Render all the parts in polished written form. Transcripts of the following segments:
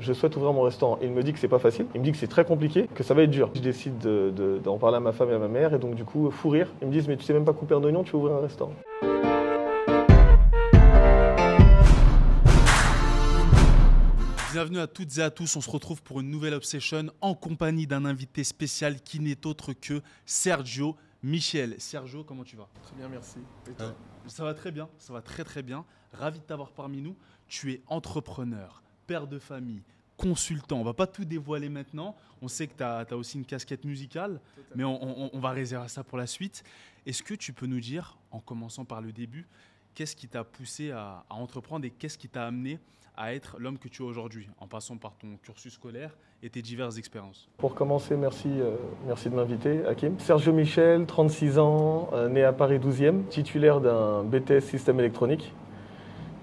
Je souhaite ouvrir mon restaurant. Il me dit que c'est pas facile, il me dit que c'est très compliqué, que ça va être dur. Je décide d'en parler à ma femme et à ma mère et donc du coup, fou rire. Ils me disent mais tu sais même pas couper un oignon, tu veux ouvrir un restaurant. Bienvenue à toutes et à tous, on se retrouve pour une nouvelle Obsession en compagnie d'un invité spécial qui n'est autre que Sergio Michel. Sergio, comment tu vas? Très bien, merci. Et toi? Ça va très bien, ça va très très bien. Ravi de t'avoir parmi nous. Tu es entrepreneur, père de famille, consultant. On va pas tout dévoiler maintenant. On sait que tu as aussi une casquette musicale, mais on va réserver ça pour la suite. Est-ce que tu peux nous dire, en commençant par le début, qu'est-ce qui t'a poussé à entreprendre et qu'est-ce qui t'a amené à être l'homme que tu es aujourd'hui, en passant par ton cursus scolaire et tes diverses expériences? Pour commencer, merci de m'inviter, Hakim. Sergio Michel, 36 ans, né à Paris 12e, titulaire d'un BTS système électronique.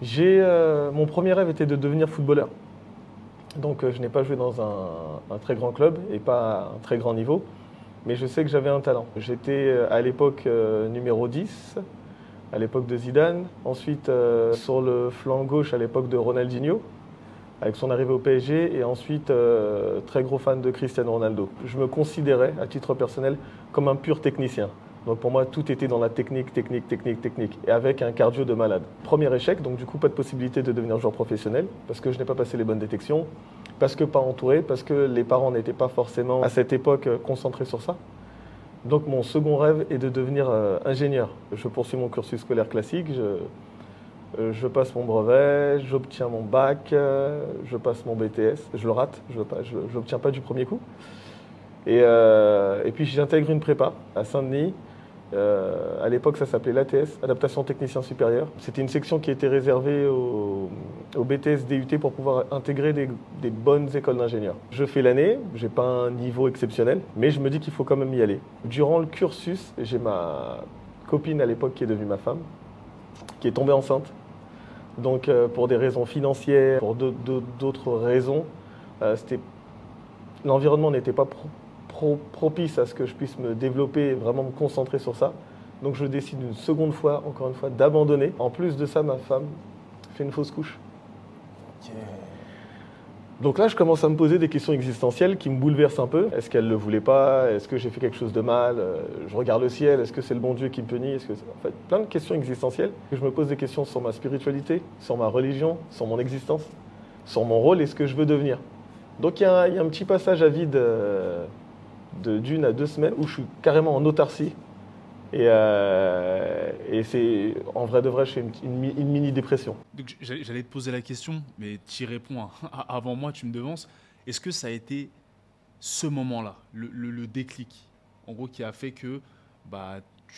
Mon premier rêve était de devenir footballeur. Donc je n'ai pas joué dans un très grand club et pas à un très grand niveau, mais je sais que j'avais un talent. J'étais à l'époque numéro 10, à l'époque de Zidane. Ensuite sur le flanc gauche à l'époque de Ronaldinho, avec son arrivée au PSG. Et ensuite très gros fan de Cristiano Ronaldo. Je me considérais à titre personnel comme un pur technicien. Donc pour moi, tout était dans la technique. Et avec un cardio de malade. Premier échec, donc du coup, pas de possibilité de devenir joueur professionnel, parce que je n'ai pas passé les bonnes détections, parce que pas entouré, parce que les parents n'étaient pas forcément, à cette époque, concentrés sur ça. Donc mon second rêve est de devenir ingénieur. Je poursuis mon cursus scolaire classique, je passe mon brevet, j'obtiens mon bac, je passe mon BTS, je le rate, je n'obtiens pas du premier coup. Et puis j'intègre une prépa à Saint-Denis. À l'époque, ça s'appelait l'ATS, Adaptation Technicien Supérieur. C'était une section qui était réservée au BTS DUT pour pouvoir intégrer des bonnes écoles d'ingénieurs. Je fais l'année, je n'ai pas un niveau exceptionnel, mais je me dis qu'il faut quand même y aller. Durant le cursus, j'ai ma copine à l'époque qui est devenue ma femme, qui est tombée enceinte. Donc pour des raisons financières, pour d'autres raisons, l'environnement n'était pas propice à ce que je puisse me développer et vraiment me concentrer sur ça. Donc je décide une seconde fois, encore une fois, d'abandonner. En plus de ça, ma femme fait une fausse couche. Okay. Donc là, je commence à me poser des questions existentielles qui me bouleversent un peu. Est-ce qu'elle ne le voulait pas? Est-ce que j'ai fait quelque chose de mal? Je regarde le ciel. Est-ce que c'est le bon Dieu qui me punit? En fait, plein de questions existentielles. Je me pose des questions sur ma spiritualité, sur ma religion, sur mon existence, sur mon rôle et ce que je veux devenir. Donc il y a un petit passage à vide d'1 à 2 semaines où je suis carrément en autarcie. Et c'est, en vrai de vrai, je fais une mini-dépression. Donc j'allais te poser la question, mais tu y réponds avant moi, tu me devances. Est-ce que ça a été ce moment-là, le déclic, en gros, qui a fait que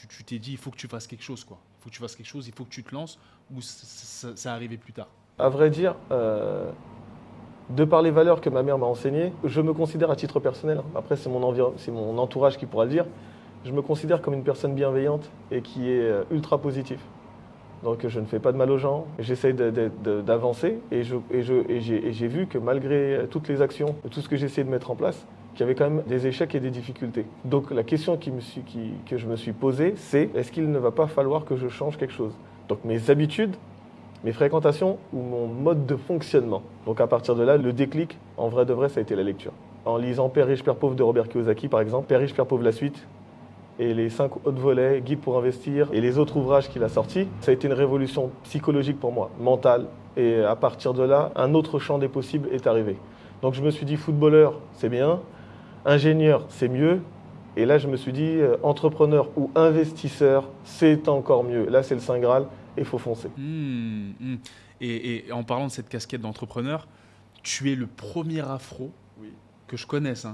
tu t'es dit, il faut que tu fasses quelque chose, quoi. Il faut que tu fasses quelque chose, il faut que tu te lances, ou ça est arrivé plus tard? À vrai dire, de par les valeurs que ma mère m'a enseignées, je me considère à titre personnel, après c'est mon entourage qui pourra le dire, je me considère comme une personne bienveillante et qui est ultra positive. Donc je ne fais pas de mal aux gens, j'essaye d'avancer et j'ai vu que malgré toutes les actions, tout ce que j'ai essayé de mettre en place, qu'il y avait quand même des échecs et des difficultés. Donc la question que je me suis posée, c'est est-ce qu'il ne va pas falloir que je change quelque chose? Donc mes habitudes, mes fréquentations ou mon mode de fonctionnement. Donc à partir de là, le déclic, en vrai de vrai, ça a été la lecture. En lisant Père riche, Père pauvre de Robert Kiyosaki, par exemple, Père riche, Père pauvre, la suite, et les 5 autres volets, Guide pour investir, et les autres ouvrages qu'il a sortis, ça a été une révolution psychologique pour moi, mentale. Et à partir de là, un autre champ des possibles est arrivé. Donc je me suis dit, footballeur, c'est bien, ingénieur, c'est mieux. Et là, je me suis dit, entrepreneur ou investisseur, c'est encore mieux. Là, c'est le Saint Graal. Il faut foncer. Et en parlant de cette casquette d'entrepreneur, tu es le premier afro que je connaisse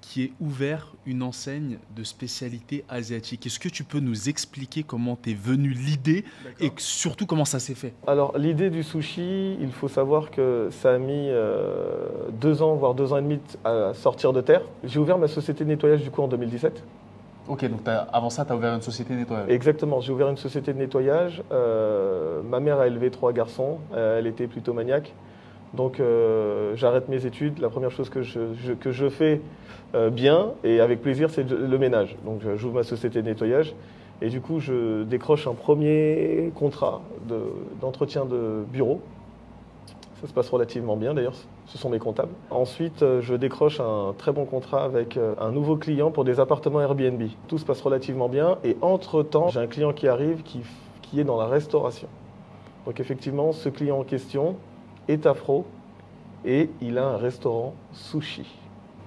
qui ait ouvert une enseigne de spécialité asiatique. Est-ce que tu peux nous expliquer comment t'es venu l'idée et surtout comment ça s'est fait? Alors l'idée du sushi, il faut savoir que ça a mis 2 ans, voire 2 ans et demi à sortir de terre. J'ai ouvert ma société de nettoyage du coup en 2017. Ok, donc avant ça, tu as ouvert une société de nettoyage. Exactement, j'ai ouvert une société de nettoyage. Ma mère a élevé 3 garçons, elle était plutôt maniaque. Donc j'arrête mes études. La première chose que je fais bien et avec plaisir, c'est le ménage. Donc j'ouvre ma société de nettoyage et du coup je décroche un premier contrat d'entretien de bureau. Ça se passe relativement bien d'ailleurs. Ce sont mes comptables. Ensuite, je décroche un très bon contrat avec un nouveau client pour des appartements Airbnb. Tout se passe relativement bien et entre-temps, j'ai un client qui arrive qui est dans la restauration. Donc effectivement, ce client en question est afro et il a un restaurant sushi.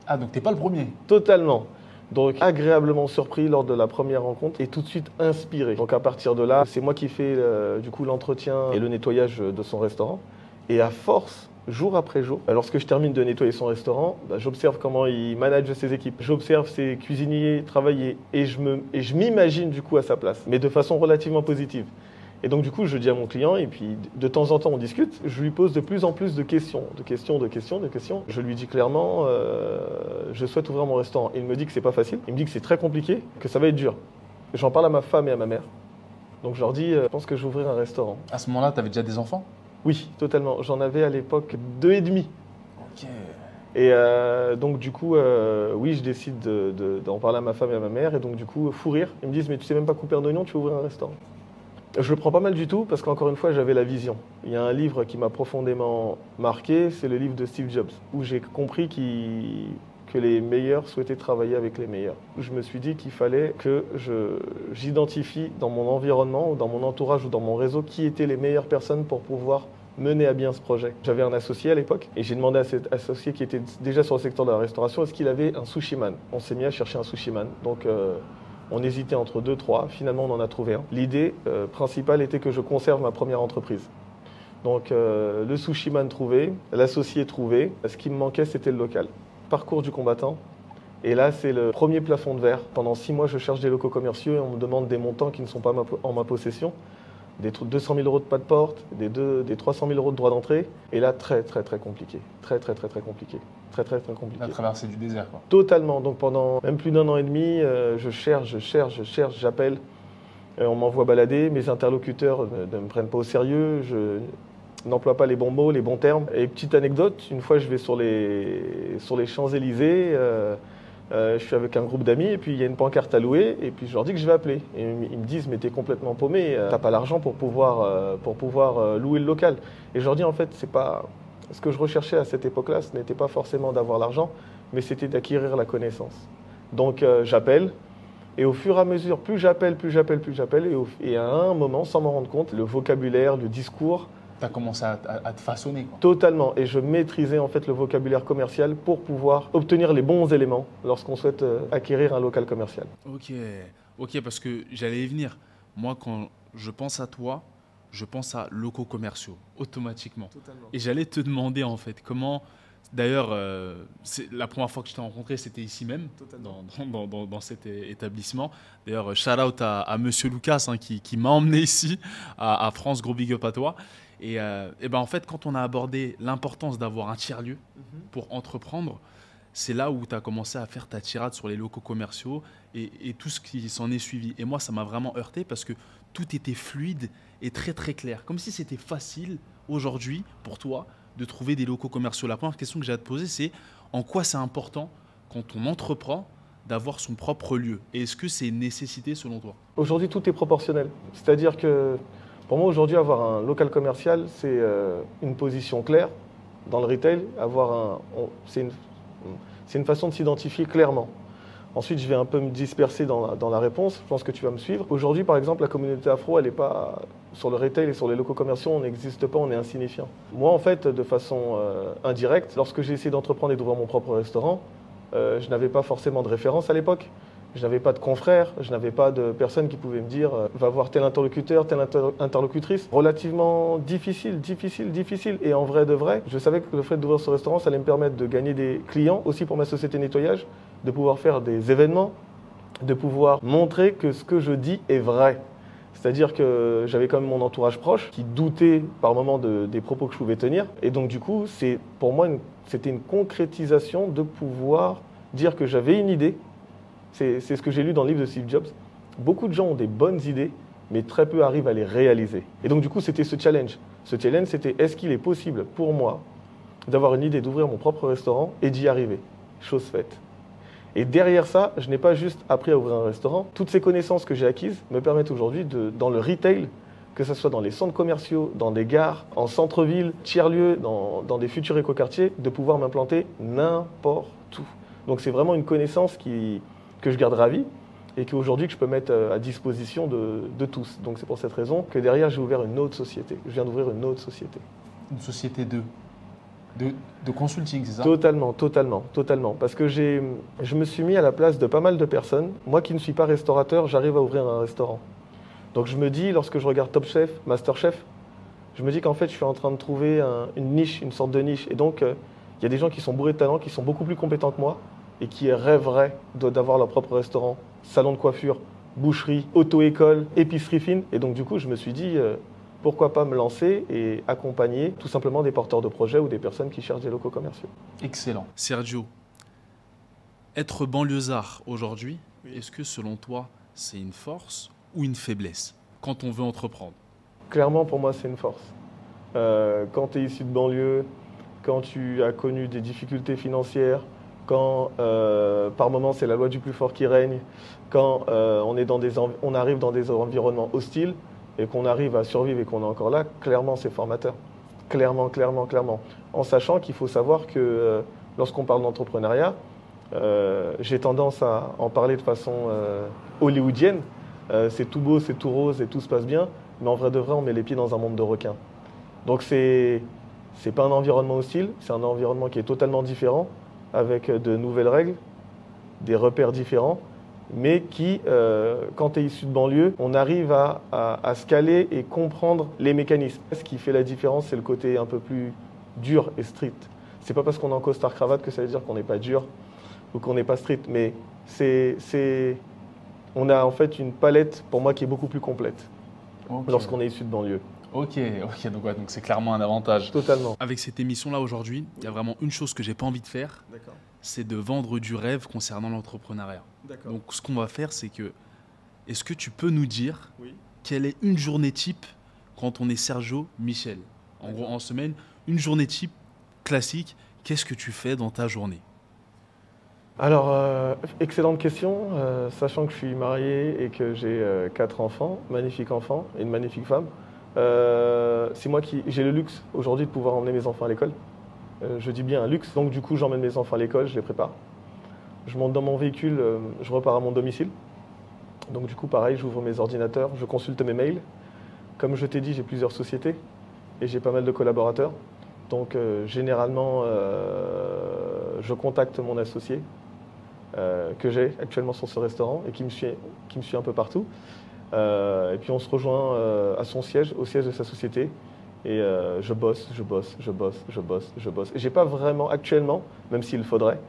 Ah, donc t'es pas le premier? Totalement. Donc agréablement surpris lors de la première rencontre et tout de suite inspiré. Donc à partir de là, c'est moi qui fais du coup l'entretien et le nettoyage de son restaurant. Et à force, jour après jour, lorsque je termine de nettoyer son restaurant, j'observe comment il manage ses équipes. J'observe ses cuisiniers travailler et je m'imagine du coup à sa place, mais de façon relativement positive. Et donc du coup, je dis à mon client, et puis de temps en temps on discute, je lui pose de plus en plus de questions. Je lui dis clairement, je souhaite ouvrir mon restaurant. Il me dit que c'est pas facile, il me dit que c'est très compliqué, que ça va être dur. J'en parle à ma femme et à ma mère. Donc je leur dis, je pense que je vais ouvrir un restaurant. À ce moment-là, tu avais déjà des enfants? Oui, totalement. J'en avais à l'époque 2,5. Ok. Et donc du coup, oui, je décide d'en parler à ma femme et à ma mère. Et donc du coup, fou rire. Ils me disent, mais tu sais même pas couper un oignon, tu veux ouvrir un restaurant. Je le prends pas mal du tout parce qu'encore une fois, j'avais la vision. Il y a un livre qui m'a profondément marqué, c'est le livre de Steve Jobs, où j'ai compris que les meilleurs souhaitaient travailler avec les meilleurs. Je me suis dit qu'il fallait que j'identifie dans mon environnement, ou dans mon entourage, ou dans mon réseau, qui étaient les meilleures personnes pour pouvoir mener à bien ce projet. J'avais un associé à l'époque et j'ai demandé à cet associé qui était déjà sur le secteur de la restauration, est-ce qu'il avait un sushi-man. On s'est mis à chercher un sushi-man. Donc on hésitait entre 2, 3, finalement on en a trouvé un. L'idée principale était que je conserve ma première entreprise. Donc le sushi-man trouvé, l'associé trouvé, ce qui me manquait c'était le local. Parcours du combattant. Et là, c'est le premier plafond de verre. Pendant 6 mois, je cherche des locaux commerciaux et on me demande des montants qui ne sont pas en ma possession. Des 200 000 € de pas de porte, des 300 000 € de droit d'entrée. Et là, très compliqué. Très compliqué. Très compliqué. La traversée du désert, quoi. Totalement. Donc pendant même plus d'1 an et demi, je cherche, j'appelle. On m'envoie balader. Mes interlocuteurs ne me prennent pas au sérieux. Je n'emploie pas les bons mots, les bons termes. Et petite anecdote, une fois je vais sur les Champs-Élysées, je suis avec un groupe d'amis et puis il y a une pancarte à louer et puis je leur dis que je vais appeler. Et ils me disent mais t'es complètement paumé, t'as pas l'argent pour pouvoir louer le local. Et je leur dis en fait c'est pas ce que je recherchais à cette époque-là, ce n'était pas forcément d'avoir l'argent, mais c'était d'acquérir la connaissance. Donc j'appelle. Et au fur et à mesure, plus j'appelle, et à un moment, sans m'en rendre compte, le vocabulaire, le discours, tu as commencé à te façonner, quoi. Totalement. Et je maîtrisais en fait le vocabulaire commercial pour pouvoir obtenir les bons éléments lorsqu'on souhaite acquérir un local commercial. Ok, parce que j'allais y venir. Moi, quand je pense à toi, je pense à locaux commerciaux, automatiquement. Totalement. Et j'allais te demander en fait comment... D'ailleurs, la première fois que je t'ai rencontré, c'était ici même, dans cet établissement. D'ailleurs, shout out à Monsieur Lucas qui m'a emmené ici, à France, gros big up à toi. Et ben en fait, quand on a abordé l'importance d'avoir un tiers-lieu pour entreprendre, c'est là où tu as commencé à faire ta tirade sur les locaux commerciaux et tout ce qui s'en est suivi. Et moi, ça m'a vraiment heurté parce que tout était fluide et très clair. Comme si c'était facile aujourd'hui pour toi de trouver des locaux commerciaux. La première question que j'ai à te poser, c'est en quoi c'est important quand on entreprend d'avoir son propre lieu? Et est-ce que c'est une nécessité selon toi? Aujourd'hui, tout est proportionnel. C'est-à-dire que pour moi, aujourd'hui, avoir un local commercial, c'est une position claire dans le retail. C'est une façon de s'identifier clairement. Ensuite, je vais un peu me disperser dans la réponse. Je pense que tu vas me suivre. Aujourd'hui, par exemple, la communauté afro, elle n'est pas sur le retail et sur les locaux commerciaux, on n'existe pas, on est insignifiant. Moi, en fait, de façon indirecte, lorsque j'ai essayé d'entreprendre et d'ouvrir mon propre restaurant, je n'avais pas forcément de référence à l'époque. Je n'avais pas de confrères, je n'avais pas de personnes qui pouvaient me dire va voir tel interlocuteur, telle interlocutrice. Relativement difficile. Et en vrai de vrai, je savais que le fait d'ouvrir ce restaurant, ça allait me permettre de gagner des clients, aussi pour ma société nettoyage, de pouvoir faire des événements, de pouvoir montrer que ce que je dis est vrai. C'est-à-dire que j'avais quand même mon entourage proche qui doutait par moments des propos que je pouvais tenir. Et donc du coup, pour moi, c'était une concrétisation de pouvoir dire que j'avais une idée. C'est ce que j'ai lu dans le livre de Steve Jobs. Beaucoup de gens ont des bonnes idées, mais très peu arrivent à les réaliser. Et donc du coup, c'était ce challenge. Ce challenge, c'était est-ce qu'il est possible pour moi d'avoir une idée d'ouvrir mon propre restaurant et d'y arriver? Chose faite. Et derrière ça, je n'ai pas juste appris à ouvrir un restaurant. Toutes ces connaissances que j'ai acquises me permettent aujourd'hui, dans le retail, que ce soit dans les centres commerciaux, dans des gares, en centre-ville, tiers-lieux, dans des futurs écoquartiers, de pouvoir m'implanter n'importe où. Donc c'est vraiment une connaissance que je garderai à vie et qu'aujourd'hui que je peux mettre à disposition de tous. Donc c'est pour cette raison que derrière j'ai ouvert une autre société. Je viens d'ouvrir une autre société. Une société de consulting, c'est ça? Totalement. Parce que je me suis mis à la place de pas mal de personnes. Moi qui ne suis pas restaurateur, j'arrive à ouvrir un restaurant. Donc je me dis, lorsque je regarde Top Chef, Master Chef, je me dis qu'en fait je suis en train de trouver une niche, une sorte de niche. Et donc il y a des gens qui sont bourrés de talent, qui sont beaucoup plus compétents que moi et qui rêveraient d'avoir leur propre restaurant, salon de coiffure, boucherie, auto-école, épicerie fine. Et donc du coup je me suis dit, pourquoi pas me lancer et accompagner tout simplement des porteurs de projets ou des personnes qui cherchent des locaux commerciaux. Excellent. Sergio, être banlieusard aujourd'hui, est-ce que selon toi c'est une force ou une faiblesse quand on veut entreprendre? Clairement, pour moi, c'est une force. Quand tu es issu de banlieue, quand tu as connu des difficultés financières, quand par moments c'est la loi du plus fort qui règne, quand on arrive dans des environnements hostiles et qu'on arrive à survivre et qu'on est encore là, clairement, c'est formateur. Clairement. En sachant qu'il faut savoir que lorsqu'on parle d'entrepreneuriat, j'ai tendance à en parler de façon hollywoodienne. C'est tout beau, c'est tout rose et tout se passe bien, mais en vrai de vrai, on met les pieds dans un monde de requins. Donc c'est pas un environnement hostile, c'est un environnement qui est totalement différent, avec de nouvelles règles, des repères différents, mais qui, quand tu es issu de banlieue, on arrive à se caler et comprendre les mécanismes. Ce qui fait la différence, c'est le côté un peu plus dur et strict. C'est pas parce qu'on est en costard-cravate que ça veut dire qu'on n'est pas dur ou qu'on n'est pas strict, mais on a en fait une palette, pour moi, qui est beaucoup plus complète lorsqu'on est issu de banlieue. Ok, donc c'est clairement un avantage. Totalement. Avec cette émission-là aujourd'hui, il y a vraiment une chose que j'ai pas envie de faire, c'est de vendre du rêve concernant l'entrepreneuriat. Donc ce qu'on va faire, c'est que, est-ce que tu peux nous dire quelle est une journée type quand on est Sergio Michel? En gros, en semaine, une journée type classique, qu'est-ce que tu fais dans ta journée? Alors, excellente question, sachant que je suis marié et que j'ai 4 enfants, magnifiques enfants et une magnifique femme. C'est moi j'ai le luxe aujourd'hui de pouvoir emmener mes enfants à l'école. Je dis bien un luxe, donc du coup j'emmène mes enfants à l'école, je les prépare. Je monte dans mon véhicule, je repars à mon domicile. Donc du coup pareil, j'ouvre mes ordinateurs, je consulte mes mails. Comme je t'ai dit, j'ai plusieurs sociétés et j'ai pas mal de collaborateurs. Donc généralement, je contacte mon associé que j'ai actuellement sur ce restaurant et qui me suit un peu partout. Et puis on se rejoint à son siège, au siège de sa société. Et je bosse. Et j'ai pas vraiment, actuellement, même s'il faudrait,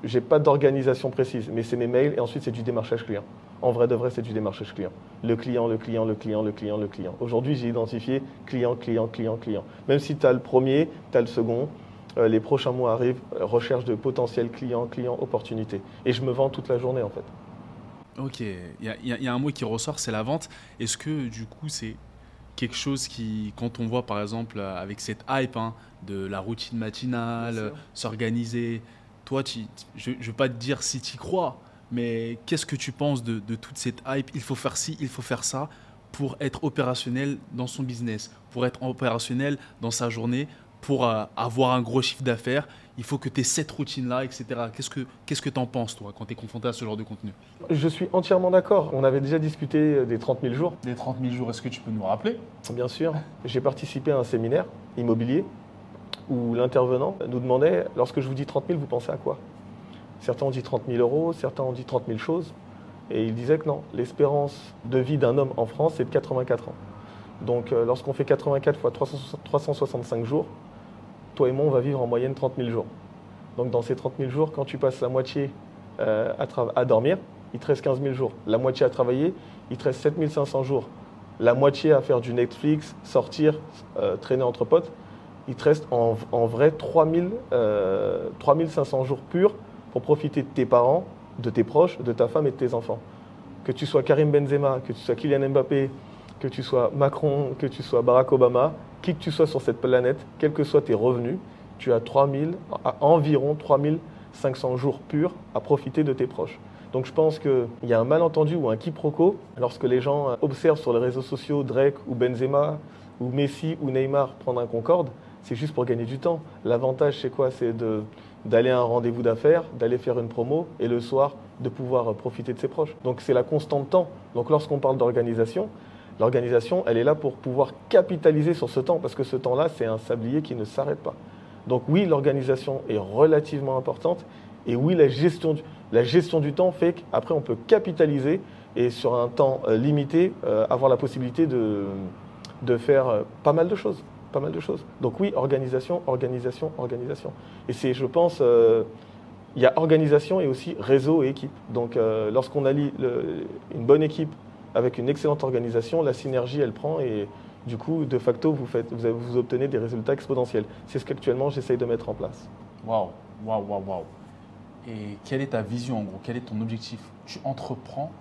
j'ai pas d'organisation précise, mais c'est mes mails et ensuite c'est du démarchage client. En vrai de vrai, c'est du démarchage client. Le client. Aujourd'hui, j'ai identifié client. Même si tu as le premier, tu as le second, les prochains mois arrivent, recherche de potentiels clients, opportunités. Et je me vends toute la journée en fait. Ok, il y a un mot qui ressort, c'est la vente. Est-ce que du coup c'est quelque chose qui, quand on voit par exemple avec cette hype de la routine matinale, s'organiser, toi, je ne vais pas te dire si tu y crois, mais qu'est-ce que tu penses de toute cette hype? Il faut faire ci, il faut faire ça pour être opérationnel dans son business, pour être opérationnel dans sa journée, pour avoir un gros chiffre d'affaires. Il faut que tu aies cette routine-là, etc. Qu'est-ce que tu en penses, toi, quand tu es confronté à ce genre de contenu? Je suis entièrement d'accord. On avait déjà discuté des 30 000 jours. Des 30 000 jours, est-ce que tu peux nous rappeler? Bien sûr. J'ai participé à un séminaire immobilier où l'intervenant nous demandait, lorsque je vous dis 30 000, vous pensez à quoi? Certains ont dit 30 000 euros, certains ont dit 30 000 choses. Et il disait que non, l'espérance de vie d'un homme en France, c'est de 84 ans. Donc lorsqu'on fait 84 fois 365 jours, toi et moi, on va vivre en moyenne 30 000 jours. Donc dans ces 30 000 jours, quand tu passes la moitié à dormir, il te reste 15 000 jours. La moitié à travailler, il te reste 7 500 jours. La moitié à faire du Netflix, sortir, traîner entre potes, il te reste en vrai 3 500 jours purs pour profiter de tes parents, de tes proches, de ta femme et de tes enfants. Que tu sois Karim Benzema, que tu sois Kylian Mbappé, que tu sois Macron, que tu sois Barack Obama, qui que tu sois sur cette planète, quels que soient tes revenus, tu as environ 3 500 jours purs à profiter de tes proches. Donc je pense qu'il y a un malentendu ou un quiproquo lorsque les gens observent sur les réseaux sociaux Drake ou Benzema ou Messi ou Neymar prendre un Concorde, c'est juste pour gagner du temps. L'avantage, c'est quoi? C'est d'aller à un rendez-vous d'affaires, d'aller faire une promo et le soir, de pouvoir profiter de ses proches. Donc c'est la constante temps. Donc lorsqu'on parle d'organisation, l'organisation, elle est là pour pouvoir capitaliser sur ce temps parce que ce temps-là, c'est un sablier qui ne s'arrête pas. Donc oui, l'organisation est relativement importante et oui, la gestion du temps fait qu'après, on peut capitaliser et sur un temps limité, avoir la possibilité de faire pas mal de choses. Pas mal de choses. Donc oui, organisation, organisation, organisation. Et c'est, je pense, il y a organisation et aussi réseau et équipe. Donc lorsqu'on allie une bonne équipe avec une excellente organisation, la synergie, elle prend et du coup, de facto, vous obtenez des résultats exponentiels. C'est ce qu'actuellement, j'essaye de mettre en place. Waouh, waouh, waouh, waouh. Et quelle est ta vision en gros? Quel est ton objectif? Tu entreprends,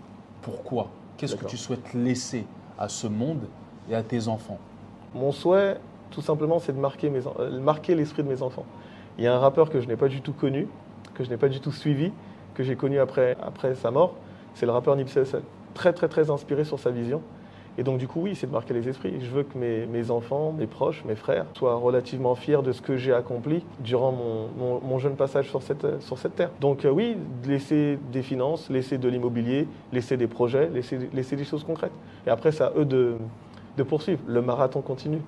pourquoi? Qu'est-ce que tu souhaites laisser à ce monde et à tes enfants? Mon souhait, tout simplement, c'est de marquer l'esprit de mes enfants. Il y a un rappeur que je n'ai pas du tout connu, que je n'ai pas du tout suivi, que j'ai connu après sa mort. C'est le rappeur Nipsey Hussle. Très, très, très inspiré sur sa vision. Et donc, du coup, oui, c'est de marquer les esprits. Je veux que mes enfants, mes proches, mes frères soient relativement fiers de ce que j'ai accompli durant mon jeune passage sur cette terre. Donc, oui, laisser des finances, laisser de l'immobilier, laisser des projets, laisser des choses concrètes. Et après, c'est à eux de poursuivre. Le marathon continue.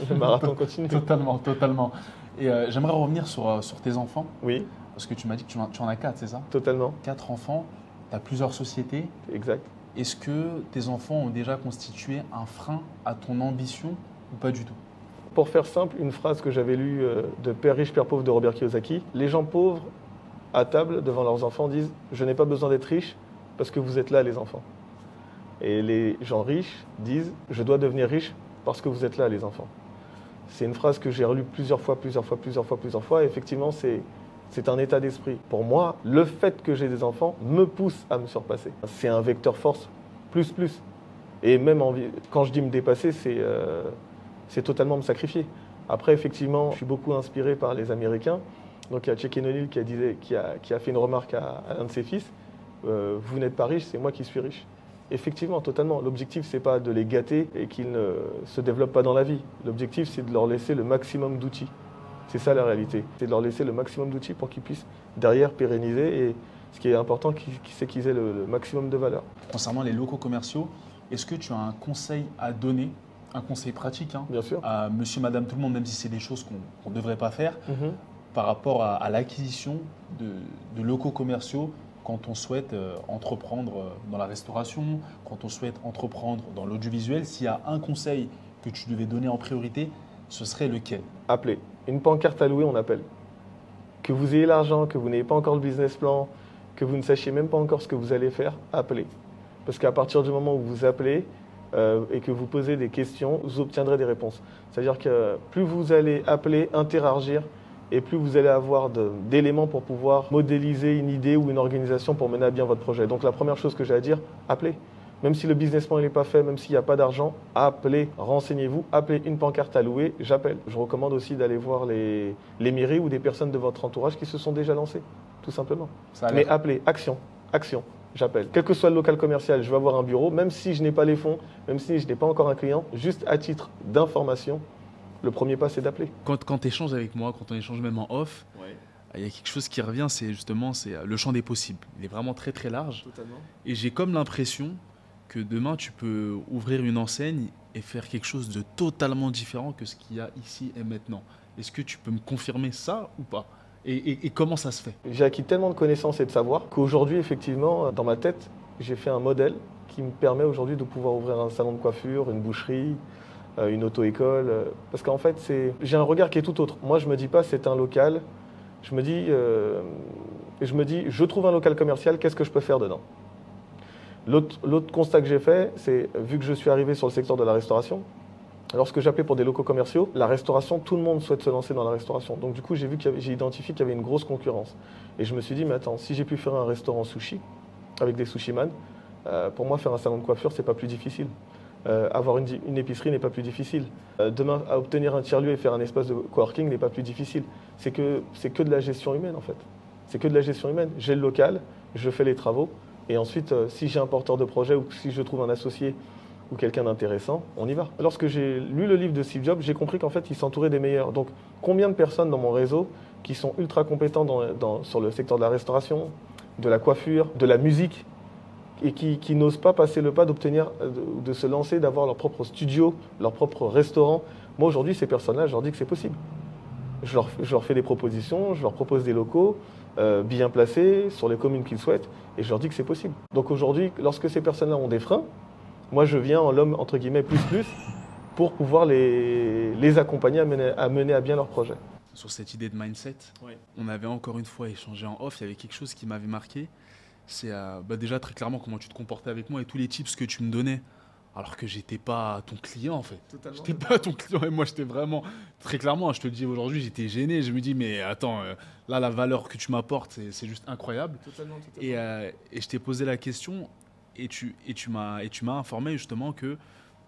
Le marathon continue. Totalement, totalement. Et j'aimerais revenir sur tes enfants. Oui. Parce que tu m'as dit que tu en as 4, c'est ça? Totalement. 4 enfants, tu as plusieurs sociétés. Exact. Est-ce que tes enfants ont déjà constitué un frein à ton ambition ou pas du tout? Pour faire simple, une phrase que j'avais lue de Père riche, Père pauvre de Robert Kiyosaki. Les gens pauvres, à table, devant leurs enfants, disent « Je n'ai pas besoin d'être riche parce que vous êtes là, les enfants ». Et les gens riches disent « Je dois devenir riche parce que vous êtes là, les enfants ». C'est une phrase que j'ai relue plusieurs fois. Et effectivement, c'est un état d'esprit. Pour moi, le fait que j'ai des enfants me pousse à me surpasser. C'est un vecteur force plus. Et même quand je dis me dépasser, c'est totalement me sacrifier. Après, effectivement, je suis beaucoup inspiré par les Américains. Donc il y a Cheikh O'Neil qui a fait une remarque à l'un de ses fils. Vous n'êtes pas riche, c'est moi qui suis riche. Effectivement, totalement. L'objectif, c'est pas de les gâter et qu'ils ne se développent pas dans la vie. L'objectif, c'est de leur laisser le maximum d'outils. C'est ça la réalité. C'est de leur laisser le maximum d'outils pour qu'ils puissent derrière pérenniser. Et ce qui est important, c'est qu'ils aient le maximum de valeur. Concernant les locaux commerciaux, est-ce que tu as un conseil à donner, un conseil pratique Bien sûr. à monsieur, madame, tout le monde, même si c'est des choses qu'on ne devrait pas faire, par rapport à l'acquisition de locaux commerciaux quand on souhaite entreprendre dans la restauration, quand on souhaite entreprendre dans l'audiovisuel? S'il y a un conseil que tu devais donner en priorité, ce serait lequel? Appelez. Une pancarte à louer, on appelle. Que vous ayez l'argent, que vous n'ayez pas encore le business plan, que vous ne sachiez même pas encore ce que vous allez faire, appelez. Parce qu'à partir du moment où vous appelez et que vous posez des questions, vous obtiendrez des réponses. C'est-à-dire que plus vous allez appeler, interagir, et plus vous allez avoir d'éléments pour pouvoir modéliser une idée ou une organisation pour mener à bien votre projet. Donc la première chose que j'ai à dire, appelez. Même si le business plan n'est pas fait, même s'il n'y a pas d'argent, appelez, renseignez-vous, appelez une pancarte à louer, j'appelle. Je recommande aussi d'aller voir les mairies ou des personnes de votre entourage qui se sont déjà lancées, tout simplement. Mais appelez, action, j'appelle. Quel que soit le local commercial, je vais avoir un bureau, même si je n'ai pas les fonds, même si je n'ai pas encore un client, juste à titre d'information, le premier pas, c'est d'appeler. Quand tu échanges avec moi, quand on échange même en off, il y a quelque chose qui revient, c'est justement le champ des possibles. Il est vraiment très très large. Totalement. Et j'ai comme l'impression que demain, tu peux ouvrir une enseigne et faire quelque chose de totalement différent que ce qu'il y a ici et maintenant. Est-ce que tu peux me confirmer ça ou pas? Et comment ça se fait? J'ai acquis tellement de connaissances et de savoir qu'aujourd'hui, effectivement, dans ma tête, j'ai fait un modèle qui me permet aujourd'hui de pouvoir ouvrir un salon de coiffure, une boucherie, une auto-école. Parce qu'en fait, j'ai un regard qui est tout autre. Moi, je ne me dis pas c'est un local. Je me dis, je trouve un local commercial, qu'est-ce que je peux faire dedans? L'autre constat que j'ai fait, c'est, vu que je suis arrivé sur le secteur de la restauration, lorsque j'appelais pour des locaux commerciaux, la restauration, tout le monde souhaite se lancer dans la restauration. Donc du coup, j'ai identifié qu'il y avait une grosse concurrence. Et je me suis dit, mais attends, si j'ai pu faire un restaurant sushi, avec des sushi-man, pour moi, faire un salon de coiffure, c'est pas plus difficile. Avoir une épicerie n'est pas plus difficile. Demain, à obtenir un tiers-lieu et faire un espace de coworking n'est pas plus difficile. C'est que de la gestion humaine, en fait. C'est que de la gestion humaine. J'ai le local, je fais les travaux, Et ensuite, si j'ai un porteur de projet ou si je trouve un associé ou quelqu'un d'intéressant, on y va. Lorsque j'ai lu le livre de Steve Jobs, j'ai compris qu'en fait, il s'entourait des meilleurs. Donc, combien de personnes dans mon réseau qui sont ultra compétents sur le secteur de la restauration, de la coiffure, de la musique, et qui n'osent pas passer le pas d'obtenir, de se lancer, d'avoir leur propre studio, leur propre restaurant. Moi, aujourd'hui, ces personnes-là, je leur dis que c'est possible. Je leur fais des propositions, je leur propose des locaux bien placés sur les communes qu'ils souhaitent, et je leur dis que c'est possible. Donc aujourd'hui, lorsque ces personnes-là ont des freins, moi, je viens en l'homme, entre guillemets, plus, pour pouvoir les accompagner à mener à bien leur projet. Sur cette idée de mindset, on avait encore une fois échangé en off, il y avait quelque chose qui m'avait marqué. C'est déjà très clairement comment tu te comportais avec moi et tous les tips que tu me donnais, alors que j'étais pas ton client en fait. J'étais pas ton client et moi j'étais vraiment, très clairement, je te le dis aujourd'hui, j'étais gêné. Je me dis mais attends, là la valeur que tu m'apportes, c'est juste incroyable. Totalement. Et je t'ai posé la question et tu m'as informé justement que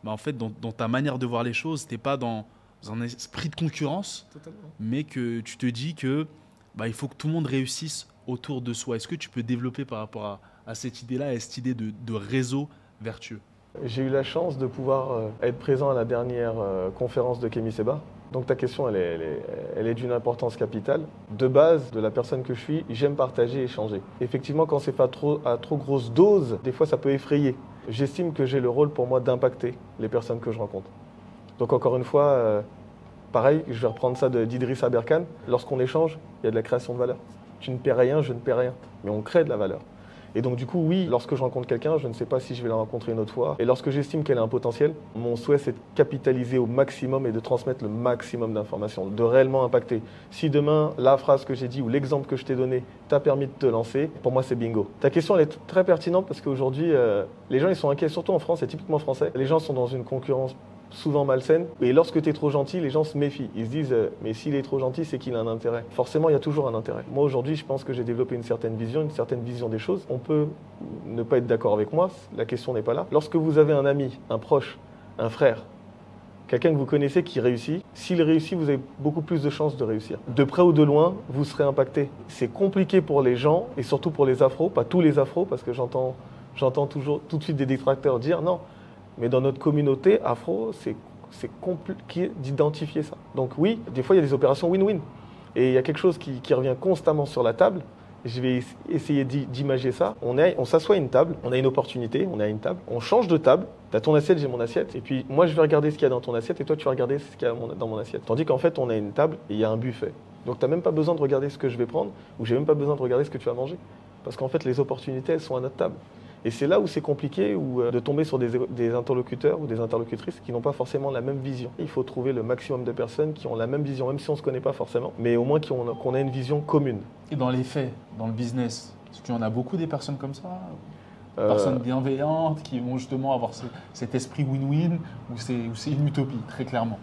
en fait dans ta manière de voir les choses, t'es pas dans un esprit de concurrence, mais que tu te dis que il faut que tout le monde réussisse autour de soi. Est-ce que tu peux développer par rapport à cette idée-là et cette idée de réseau vertueux? J'ai eu la chance de pouvoir être présent à la dernière conférence de Kémy Séba. Donc ta question, elle est d'une importance capitale. De base, de la personne que je suis, j'aime partager et échanger. Effectivement, quand c'est pas à trop grosse dose, des fois ça peut effrayer. J'estime que j'ai le rôle pour moi d'impacter les personnes que je rencontre. Donc encore une fois, pareil, je vais reprendre ça d'Idriss Aberkan. Lorsqu'on échange, il y a de la création de valeur. Tu ne paies rien, je ne paie rien. Mais on crée de la valeur. Et donc du coup, oui, lorsque je rencontre quelqu'un, je ne sais pas si je vais la rencontrer une autre fois. Et lorsque j'estime qu'elle a un potentiel, mon souhait, c'est de capitaliser au maximum et de transmettre le maximum d'informations, de réellement impacter. Si demain, la phrase que j'ai dit ou l'exemple que je t'ai donné t'a permis de te lancer, pour moi, c'est bingo. Ta question, elle est très pertinente parce qu'aujourd'hui, les gens, ils sont inquiets, surtout en France, c'est typiquement français. Les gens sont dans une concurrence souvent malsaine. Et lorsque tu es trop gentil, les gens se méfient. Ils se disent mais s'il est trop gentil, c'est qu'il a un intérêt. Forcément, il y a toujours un intérêt. Moi, aujourd'hui, je pense que j'ai développé une certaine vision des choses. On peut ne pas être d'accord avec moi, la question n'est pas là. Lorsque vous avez un ami, un proche, un frère, quelqu'un que vous connaissez qui réussit, s'il réussit, vous avez beaucoup plus de chances de réussir. De près ou de loin, vous serez impacté. C'est compliqué pour les gens, et surtout pour les afros, pas tous les afros, parce que j'entends toujours tout de suite des détracteurs dire non. Mais dans notre communauté afro, c'est compliqué d'identifier ça. Donc oui, des fois, il y a des opérations win-win. Et il y a quelque chose qui revient constamment sur la table. Je vais essayer d'imager ça. On s'assoit à une table, on a une opportunité, on est à une table. On change de table. Tu as ton assiette, j'ai mon assiette. Et puis moi, je vais regarder ce qu'il y a dans ton assiette et toi, tu vas regarder ce qu'il y a dans mon assiette. Tandis qu'en fait, on a une table et il y a un buffet. Donc tu n'as même pas besoin de regarder ce que je vais prendre ou j'ai même pas besoin de regarder ce que tu vas manger. Parce qu'en fait, les opportunités, elles sont à notre table. Et c'est là où c'est compliqué de tomber sur des interlocuteurs ou des interlocutrices qui n'ont pas forcément la même vision. Il faut trouver le maximum de personnes qui ont la même vision, même si on ne se connaît pas forcément, mais au moins qu'on a une vision commune. Et dans les faits, dans le business, est-ce qu'il y en a beaucoup des personnes comme ça? Personnes bienveillantes qui vont justement avoir cet esprit win-win ou c'est une utopie, très clairement?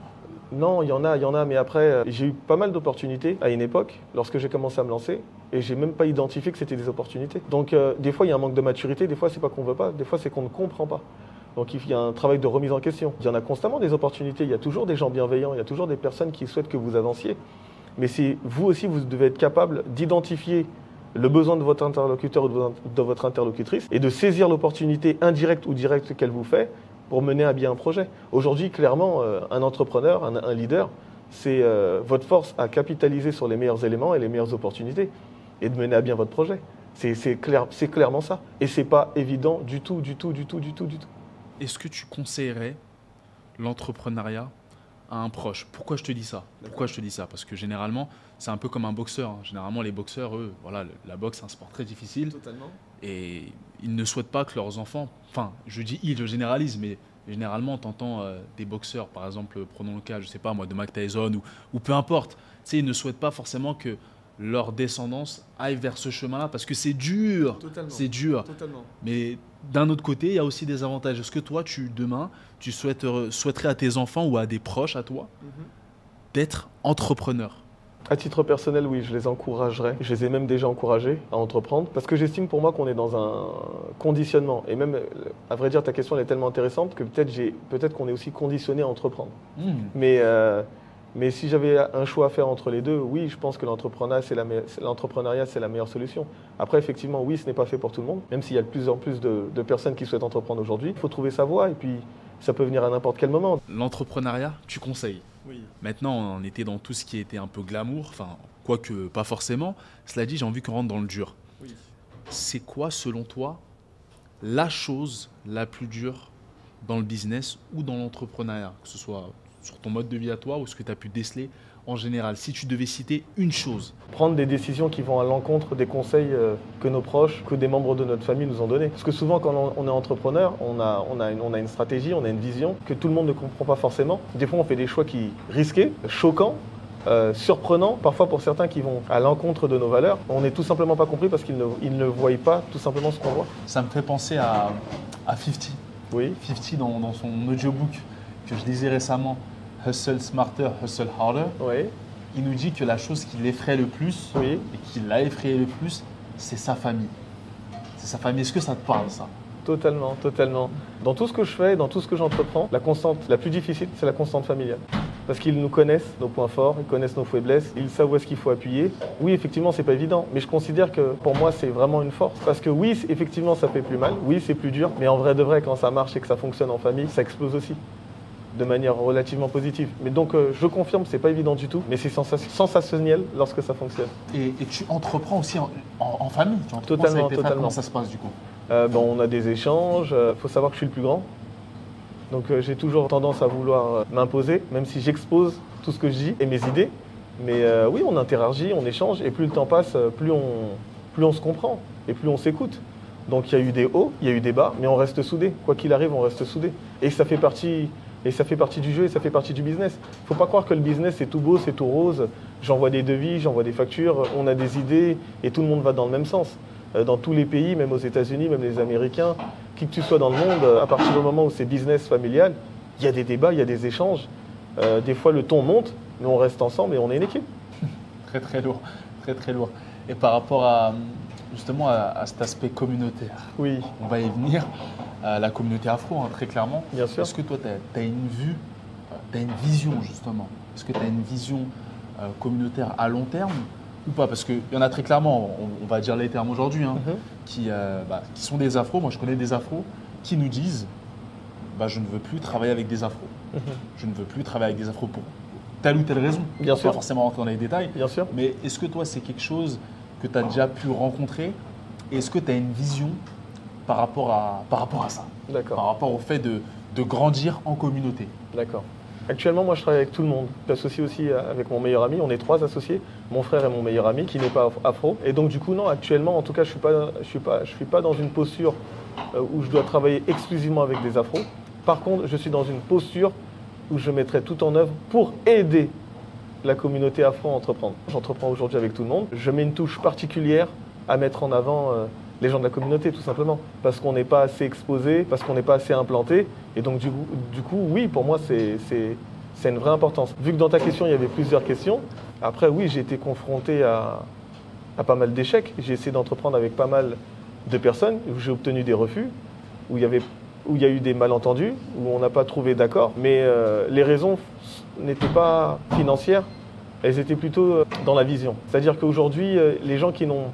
Non, il y en a, mais après, j'ai eu pas mal d'opportunités à une époque, lorsque j'ai commencé à me lancer, et j'ai même pas identifié que c'était des opportunités. Donc, des fois, il y a un manque de maturité, des fois, c'est pas qu'on veut pas, des fois, c'est qu'on ne comprend pas. Donc, il y a un travail de remise en question. Il y en a constamment des opportunités, il y a toujours des gens bienveillants, il y a toujours des personnes qui souhaitent que vous avanciez, mais vous aussi, vous devez être capable d'identifier le besoin de votre interlocuteur ou de votre interlocutrice et de saisir l'opportunité indirecte ou directe qu'elle vous fait pour mener à bien un projet. Aujourd'hui, clairement, un entrepreneur, un leader, c'est votre force à capitaliser sur les meilleurs éléments et les meilleures opportunités et de mener à bien votre projet. C'est clairement ça. Et c'est pas évident du tout. Est-ce que tu conseillerais l'entrepreneuriat à un proche? Pourquoi je te dis ça? Parce que généralement, c'est un peu comme un boxeur. Généralement, les boxeurs, eux, voilà, la boxe, c'est un sport très difficile. Totalement. Et ils ne souhaitent pas que leurs enfants... Enfin, je généralise, mais généralement, tu entends des boxeurs, par exemple, prenons le cas, je sais pas moi, de Mike Tyson ou peu importe. Tu sais, ils ne souhaitent pas forcément que leur descendance aille vers ce chemin-là parce que c'est dur. Totalement. C'est dur. Totalement. Mais d'un autre côté, il y a aussi des avantages. Est-ce que toi, demain, tu souhaiterais à tes enfants ou à des proches à toi d'être entrepreneur? À titre personnel, oui, je les encouragerais. Je les ai même déjà encouragés à entreprendre parce que j'estime pour moi qu'on est dans un conditionnement. Et même, à vrai dire, ta question elle est tellement intéressante que peut-être qu'on est aussi conditionné à entreprendre. Mais si j'avais un choix à faire entre les deux, oui, je pense que l'entrepreneuriat, c'est la meilleure solution. Après, effectivement, oui, ce n'est pas fait pour tout le monde, même s'il y a de plus en plus de personnes qui souhaitent entreprendre aujourd'hui. Il faut trouver sa voie et puis ça peut venir à n'importe quel moment. L'entrepreneuriat, tu conseilles. Oui. Maintenant, on était dans tout ce qui était un peu glamour, enfin, quoique pas forcément. Cela dit, j'ai envie qu'on rentre dans le dur. Oui. C'est quoi, selon toi, la chose la plus dure dans le business ou dans l'entrepreneuriat, que ce soit sur ton mode de vie à toi ou ce que tu as pu déceler en général, si tu devais citer une chose? Prendre des décisions qui vont à l'encontre des conseils que nos proches, que des membres de notre famille nous ont donnés. Parce que souvent, quand on est entrepreneur, on a une stratégie, on a une vision que tout le monde ne comprend pas forcément. Des fois, on fait des choix qui risqués, choquants, surprenants, parfois pour certains qui vont à l'encontre de nos valeurs. On n'est tout simplement pas compris parce qu'ils ne voient pas tout simplement ce qu'on voit. Ça me fait penser à 50. Oui. 50 dans son audiobook que je lisais récemment, Hustle Smarter, Hustle Harder. Oui. Il nous dit que la chose qui l'effraie le plus Oui. et qui l'a effrayé le plus, c'est sa famille. C'est sa famille. Est-ce que ça te parle, ça? Totalement, totalement. Dans tout ce que je fais, dans tout ce que j'entreprends, la constante la plus difficile, c'est la constante familiale. Parce qu'ils nous connaissent, nos points forts, ils connaissent nos faiblesses, ils savent où est-ce qu'il faut appuyer. Oui, effectivement, c'est pas évident, mais je considère que pour moi, c'est vraiment une force. Parce que oui, effectivement, ça fait plus mal, oui, c'est plus dur, mais en vrai de vrai, quand ça marche et que ça fonctionne en famille, ça explose aussi. De manière relativement positive. Mais donc, je confirme, c'est pas évident du tout, mais c'est sensationnel lorsque ça fonctionne. Et tu entreprends aussi en famille. Tu entreprends Totalement, avec tes frères. totalement. Comment ça se passe du coup? On a des échanges, il faut savoir que je suis le plus grand. Donc j'ai toujours tendance à vouloir m'imposer, même si j'expose tout ce que je dis et mes idées. Mais oui, on interagit, on échange, et plus le temps passe, plus on se comprend et plus on s'écoute. Donc il y a eu des hauts, il y a eu des bas, mais on reste soudés. Quoi qu'il arrive, on reste soudés. Et ça fait partie du jeu et ça fait partie du business. Il ne faut pas croire que le business c'est tout beau, c'est tout rose. J'envoie des devis, j'envoie des factures, on a des idées et tout le monde va dans le même sens. Dans tous les pays, même aux États-Unis, même les Américains, qui que tu sois dans le monde, à partir du moment où c'est business familial, il y a des débats, il y a des échanges. Des fois le ton monte, mais on reste ensemble et on est une équipe. Très très lourd, très très lourd. Et par rapport à justement à cet aspect communautaire, Oui, on va y venir, la communauté afro, hein, très clairement. bien sûr. Est-ce que toi, tu as une vue, tu as une vision justement? Est-ce que tu as une vision communautaire à long terme ou pas? Parce qu'il y en a très clairement, on va dire les termes aujourd'hui, hein, qui sont des afros. Moi, je connais des afros qui nous disent je ne veux plus travailler avec des afros. Je ne veux plus travailler avec des afros pour telle ou telle raison. Bien sûr. Pas forcément rentrer dans les détails. Bien sûr. Mais est-ce que toi, c'est quelque chose que tu as déjà pu rencontrer? Et est-ce que tu as une vision par rapport à ça? D'accord. Par rapport au fait de grandir en communauté? D'accord. Actuellement, moi, je travaille avec tout le monde. Je suis associé aussi avec mon meilleur ami. On est 3 associés, mon frère et mon meilleur ami, qui n'est pas afro. Et donc, du coup, non, actuellement, en tout cas, je suis pas dans une posture où je dois travailler exclusivement avec des afros. Par contre, je suis dans une posture où je mettrai tout en œuvre pour aider la communauté afro à entreprendre. J'entreprends aujourd'hui avec tout le monde. Je mets une touche particulière à mettre en avant les gens de la communauté, tout simplement. Parce qu'on n'est pas assez exposé, parce qu'on n'est pas assez implanté. Et donc, du coup, oui, pour moi, c'est une vraie importance. Vu que dans ta question, il y avait plusieurs questions, après, oui, j'ai été confronté à pas mal d'échecs. J'ai essayé d'entreprendre avec pas mal de personnes, où j'ai obtenu des refus, où il y a eu des malentendus, où on n'a pas trouvé d'accord. Mais les raisons n'étaient pas financières, elles étaient plutôt dans la vision. C'est-à-dire qu'aujourd'hui, les gens qui n'ont...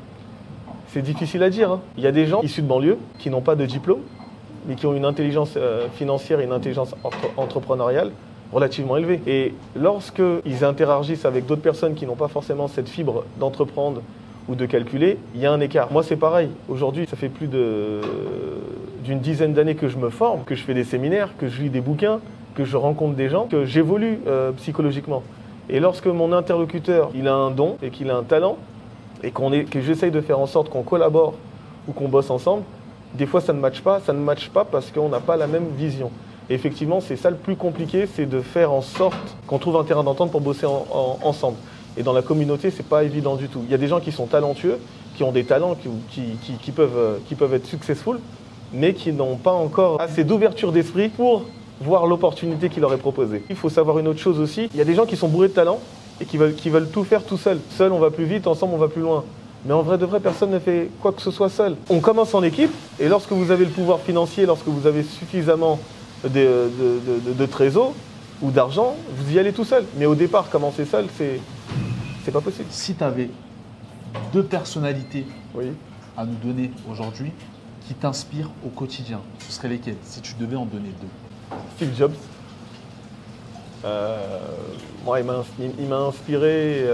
C'est difficile à dire, hein. Il y a des gens issus de banlieue qui n'ont pas de diplôme, mais qui ont une intelligence financière et une intelligence entrepreneuriale relativement élevée. Et lorsqu'ils interagissent avec d'autres personnes qui n'ont pas forcément cette fibre d'entreprendre ou de calculer, il y a un écart. Moi, c'est pareil. Aujourd'hui, ça fait plus d'une dizaine d'années que je me forme, que je fais des séminaires, que je lis des bouquins, que je rencontre des gens, que j'évolue psychologiquement. Et lorsque mon interlocuteur, il a un don et qu'il a un talent, et que j'essaye de faire en sorte qu'on collabore ou qu'on bosse ensemble, des fois ça ne matche pas. Ça ne matche pas parce qu'on n'a pas la même vision. Et effectivement, c'est ça le plus compliqué, c'est de faire en sorte qu'on trouve un terrain d'entente pour bosser ensemble. Et dans la communauté, c'est pas évident du tout. Il y a des gens qui sont talentueux, qui ont des talents, qui peuvent être successful, mais qui n'ont pas encore assez d'ouverture d'esprit pour voir l'opportunité qui leur est proposée. Il faut savoir une autre chose aussi, il y a des gens qui sont bourrés de talent et qui veulent tout faire tout seul. Seul, on va plus vite, ensemble, on va plus loin. Mais en vrai de vrai, personne ne fait quoi que ce soit seul. On commence en équipe, et lorsque vous avez le pouvoir financier, lorsque vous avez suffisamment de trésor, ou d'argent, vous y allez tout seul. Mais au départ, commencer seul, c'est pas possible. Si tu avais 2 personnalités Oui. à nous donner aujourd'hui qui t'inspirent au quotidien, ce seraient lesquelles si tu devais en donner 2? Steve Jobs. Moi, il m'a inspiré.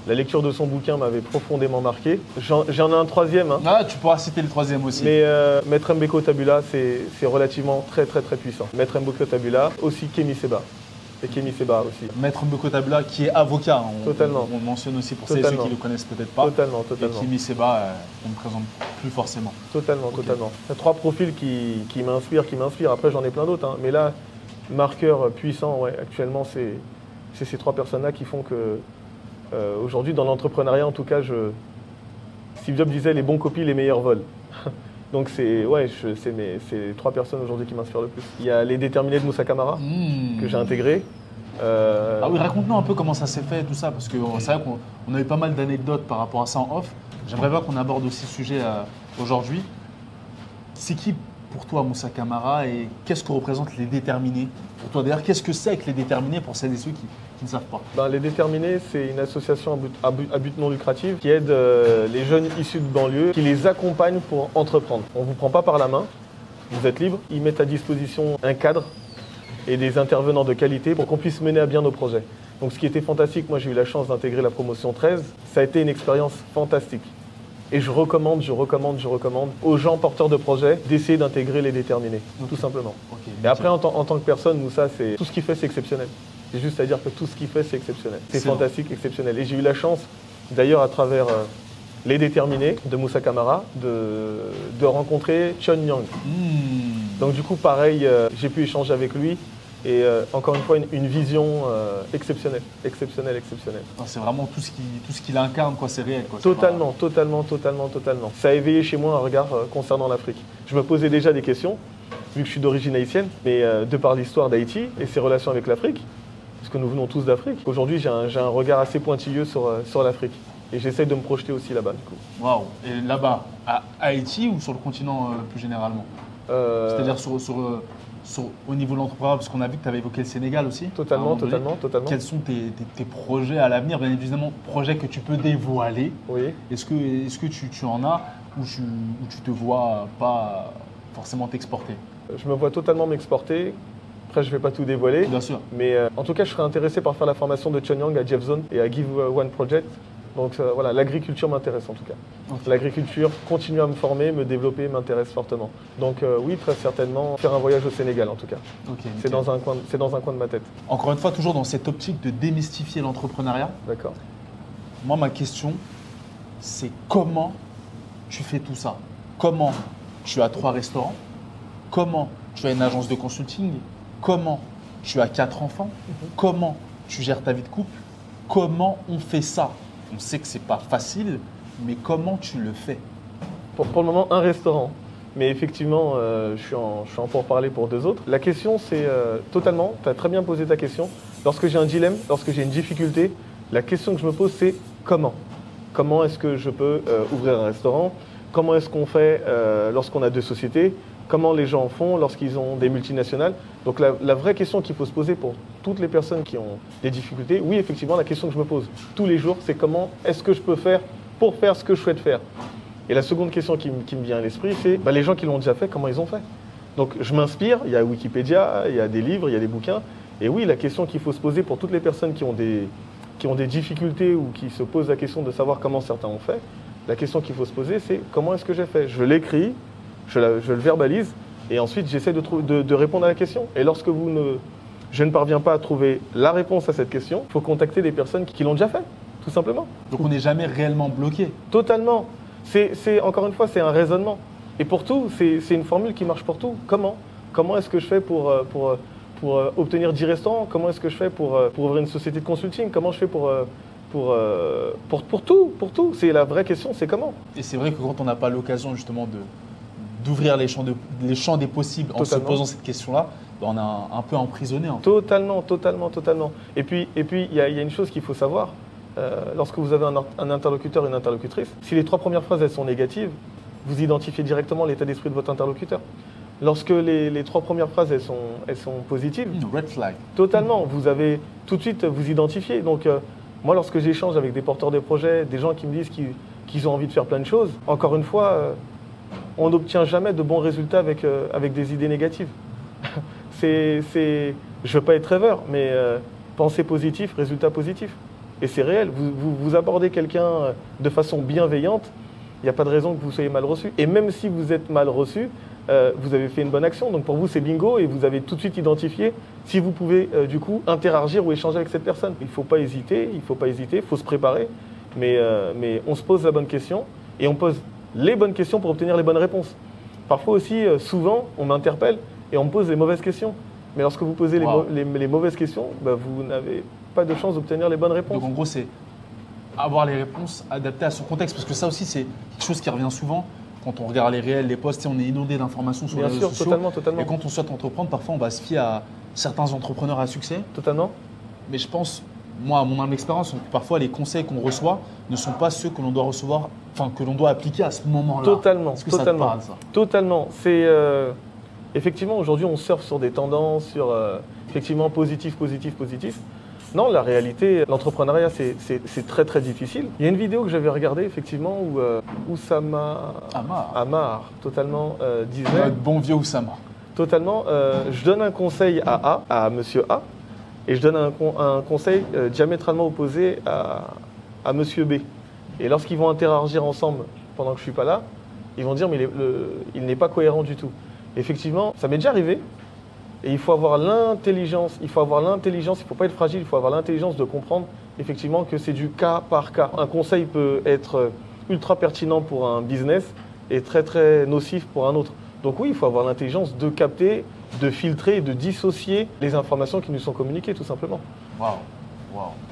La lecture de son bouquin m'avait profondément marqué. J'en ai un troisième. Hein. Ah, tu pourras citer le troisième aussi. Mais Maître Mbeko Tabula, c'est relativement très puissant. Maître Mbeko Tabula, aussi Kemi Seba. Et Kemi Seba aussi. Maître Mbeko Tabula qui est avocat. Totalement. On mentionne aussi pour ceux qui ne le connaissent peut-être pas. Totalement. Et Kemi Seba, on ne présente plus forcément. Totalement. Il y a 3 profils qui m'inspirent. Après, j'en ai plein d'autres. Hein. Mais là, marqueur puissant, ouais, actuellement, c'est ces 3 personnes-là qui font que, aujourd'hui, dans l'entrepreneuriat, en tout cas, Steve Jobs disait les bons copies, les meilleurs volent. Donc, c'est les 3 personnes aujourd'hui qui m'inspirent le plus. Il y a Les Déterminés de Moussa Camara, que j'ai intégré. Ah oui, raconte-nous un peu comment ça s'est fait, tout ça, parce que c'est vrai qu'on a eu pas mal d'anecdotes par rapport à ça en off. J'aimerais bien qu'on aborde aussi ce sujet aujourd'hui. C'est qui pour toi Moussa Camara et qu'est-ce que représentent les déterminés pour toi? D'ailleurs, qu'est-ce que c'est que les déterminés pour celles et ceux qui ne savent pas? Les Déterminés, c'est une association à but non lucratif qui aide les jeunes issus de banlieue, qui les accompagne pour entreprendre. On ne vous prend pas par la main, vous êtes libre. Ils mettent à disposition un cadre et des intervenants de qualité pour qu'on puisse mener à bien nos projets. Donc ce qui était fantastique, moi j'ai eu la chance d'intégrer la promotion 13, ça a été une expérience fantastique. Et je recommande aux gens porteurs de projets d'essayer d'intégrer les déterminés, tout simplement. Et après, en tant que personne, Moussa, tout ce qu'il fait, c'est exceptionnel. C'est juste à dire que tout ce qu'il fait, c'est exceptionnel. C'est fantastique, exceptionnel. Et j'ai eu la chance, d'ailleurs, à travers les déterminés de Moussa Camara, de rencontrer Chun Yang. Donc du coup, pareil, j'ai pu échanger avec lui. Et encore une fois, une vision exceptionnelle. C'est vraiment tout ce qu'il incarne, quoi, c'est réel. Quoi, totalement. Ça a éveillé chez moi un regard concernant l'Afrique. Je me posais déjà des questions, vu que je suis d'origine haïtienne, mais de par l'histoire d'Haïti et ses relations avec l'Afrique, parce que nous venons tous d'Afrique, aujourd'hui j'ai un regard assez pointilleux sur l'Afrique. Et j'essaie de me projeter aussi là-bas, du coup. Waouh! Et là-bas, à Haïti ou sur le continent plus généralement? C'est-à-dire au niveau de l'entrepreneuriat, parce qu'on a vu que tu avais évoqué le Sénégal aussi. Totalement. Quels sont tes projets à l'avenir? Bien évidemment, projets que tu peux dévoiler. Oui. Est-ce que tu en as ou tu te vois pas forcément t'exporter? Je me vois totalement m'exporter. Après, je ne vais pas tout dévoiler. Bien sûr. Mais en tout cas, je serais intéressé par faire la formation de Chun Yang à Jeff Zone et à Give One Project. Donc voilà, l'agriculture m'intéresse en tout cas. Okay. L'agriculture, continuer à me former, me développer, m'intéresse fortement. Donc oui, très certainement, faire un voyage au Sénégal en tout cas. Okay, c'est dans un coin de ma tête. Encore une fois, toujours dans cette optique de démystifier l'entrepreneuriat. D'accord. Moi, ma question, c'est comment tu fais tout ça? Comment tu as 3 restaurants? Comment tu as une agence de consulting? Comment tu as 4 enfants? Comment tu gères ta vie de couple? Comment on fait ça? On sait que ce n'est pas facile, mais comment tu le fais? Pour le moment, un restaurant. Mais effectivement, je suis en pourparlers pour 2 autres. La question, c'est totalement, tu as très bien posé ta question. Lorsque j'ai un dilemme, lorsque j'ai une difficulté, la question que je me pose, c'est comment? Comment est-ce que je peux ouvrir un restaurant? Comment est-ce qu'on fait lorsqu'on a 2 sociétés? Comment les gens font lorsqu'ils ont des multinationales? Donc la vraie question qu'il faut se poser pour toutes les personnes qui ont des difficultés, oui, effectivement, la question que je me pose tous les jours, c'est comment est-ce que je peux faire pour faire ce que je souhaite faire? Et la seconde question qui me vient à l'esprit, c'est les gens qui l'ont déjà fait, comment ils ont fait? Donc je m'inspire, il y a Wikipédia, il y a des livres, il y a des bouquins. Et oui, la question qu'il faut se poser pour toutes les personnes qui ont des difficultés ou qui se posent la question de savoir comment certains ont fait, la question qu'il faut se poser, c'est comment est-ce que j'ai fait? Je l'écris, je le verbalise et ensuite j'essaie de répondre à la question. Et lorsque je ne parviens pas à trouver la réponse à cette question, il faut contacter des personnes qui l'ont déjà fait, tout simplement. Donc on n'est jamais réellement bloqué? Totalement. Encore une fois, c'est un raisonnement. Et pour tout, c'est une formule qui marche pour tout. Comment est-ce que je fais pour obtenir 10 restaurants? Comment est-ce que je fais pour ouvrir une société de consulting? Comment je fais pour tout? C'est la vraie question, c'est comment? Et c'est vrai que quand on n'a pas l'occasion justement d'ouvrir les champs des possibles en se posant cette question-là, on est un peu emprisonné. En fait. Totalement. Et puis il y a une chose qu'il faut savoir. Lorsque vous avez un interlocuteur, une interlocutrice, si les 3 premières phrases elles sont négatives, vous identifiez directement l'état d'esprit de votre interlocuteur. Lorsque les 3 premières phrases, elles sont positives, Red flag. totalement, vous avez tout de suite vous identifier. Donc, moi, lorsque j'échange avec des porteurs de projets, des gens qui me disent qu'ils ont envie de faire plein de choses, encore une fois, on n'obtient jamais de bons résultats avec des idées négatives. Je ne veux pas être rêveur, mais pensée positive, résultat positif. Et c'est réel. Vous abordez quelqu'un de façon bienveillante, il n'y a pas de raison que vous soyez mal reçu. Et même si vous êtes mal reçu, vous avez fait une bonne action. Donc pour vous, c'est bingo et vous avez tout de suite identifié si vous pouvez du coup interagir ou échanger avec cette personne. Il ne faut pas hésiter, il faut se préparer. Mais on se pose la bonne question et on pose les bonnes questions pour obtenir les bonnes réponses. Parfois aussi, souvent, on m'interpelle et on me pose les mauvaises questions. Mais lorsque vous posez les mauvaises questions, vous n'avez pas de chance d'obtenir les bonnes réponses. Donc en gros, c'est avoir les réponses adaptées à son contexte. Parce que ça aussi, c'est quelque chose qui revient souvent. Quand on regarde les réels, les posts, on est inondé d'informations sur les réseaux sociaux. Totalement. Et quand on souhaite entreprendre, parfois on va se fier à certains entrepreneurs à succès. Totalement. Mais je pense, moi, à mon humble expérience, que parfois les conseils qu'on reçoit ne sont pas ceux que l'on doit recevoir, enfin que l'on doit appliquer à ce moment-là. Totalement. Est-ce que ça te parle, ça? Totalement. C'est effectivement aujourd'hui on surfe sur des tendances, sur effectivement positif. Non, la réalité, l'entrepreneuriat, c'est très très difficile. Il y a une vidéo que j'avais regardée effectivement où Oussama Ammar totalement disait. Notre bon vieux Oussama. Totalement. Je donne un conseil à Monsieur A, et je donne un conseil diamétralement opposé à Monsieur B. Et lorsqu'ils vont interagir ensemble pendant que je suis pas là, ils vont dire mais il n'est pas cohérent du tout. Effectivement, ça m'est déjà arrivé. Et il faut avoir l'intelligence, il faut pas être fragile, il faut avoir l'intelligence de comprendre effectivement que c'est du cas par cas. Un conseil peut être ultra pertinent pour un business et très très nocif pour un autre. Donc oui, il faut avoir l'intelligence de capter, de filtrer et de dissocier les informations qui nous sont communiquées tout simplement. Waouh.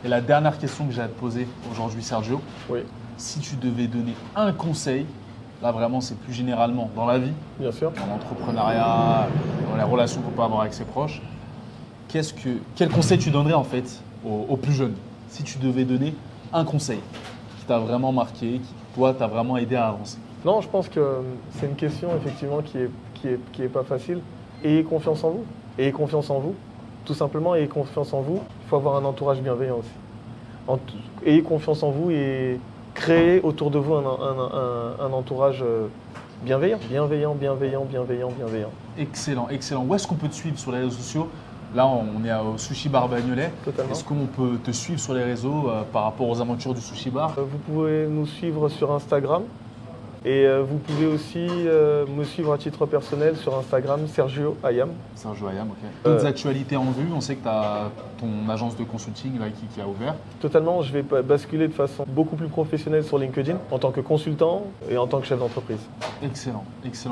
Et la dernière question que j'ai à te poser aujourd'hui, Sergio, oui. Si tu devais donner un conseil, là vraiment c'est plus généralement dans la vie, bien sûr, dans l'entrepreneuriat, dans les relations qu'on peut avoir avec ses proches, quel conseil tu donnerais en fait aux plus jeunes? Si tu devais donner un conseil qui t'a vraiment marqué, qui toi t'a vraiment aidé à avancer. Non, je pense que c'est une question effectivement qui est pas facile. Ayez confiance en vous. Ayez confiance en vous. Tout simplement, ayez confiance en vous. Il faut avoir un entourage bienveillant aussi. Ayez confiance en vous et créez autour de vous un entourage bienveillant. Excellent. Où est-ce qu'on peut te suivre sur les réseaux sociaux? Là, on est au Sushi Bar Bagnolet. Est-ce qu'on peut te suivre sur les réseaux par rapport aux aventures du Sushi Bar? Vous pouvez nous suivre sur Instagram. Et vous pouvez aussi me suivre à titre personnel sur Instagram, Sergio Ayam. Sergio Ayam, ok. D'autres actualités en vue? On sait que tu as ton agence de consulting là, qui a ouvert. Totalement, je vais basculer de façon beaucoup plus professionnelle sur LinkedIn en tant que consultant et en tant que chef d'entreprise. Excellent.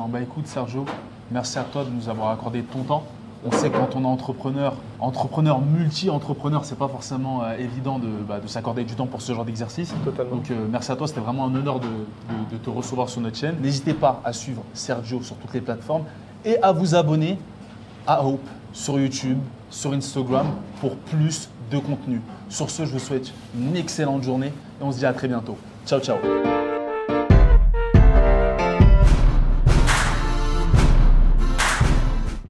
Bah écoute Sergio, merci à toi de nous avoir accordé ton temps. On sait que quand on est entrepreneur multi-entrepreneur, c'est pas forcément évident de s'accorder du temps pour ce genre d'exercice. Totalement. Donc merci à toi, c'était vraiment un honneur de te recevoir sur notre chaîne. N'hésitez pas à suivre Sergio sur toutes les plateformes et à vous abonner à Hope sur YouTube, sur Instagram pour plus de contenu. Sur ce, je vous souhaite une excellente journée et on se dit à très bientôt. Ciao.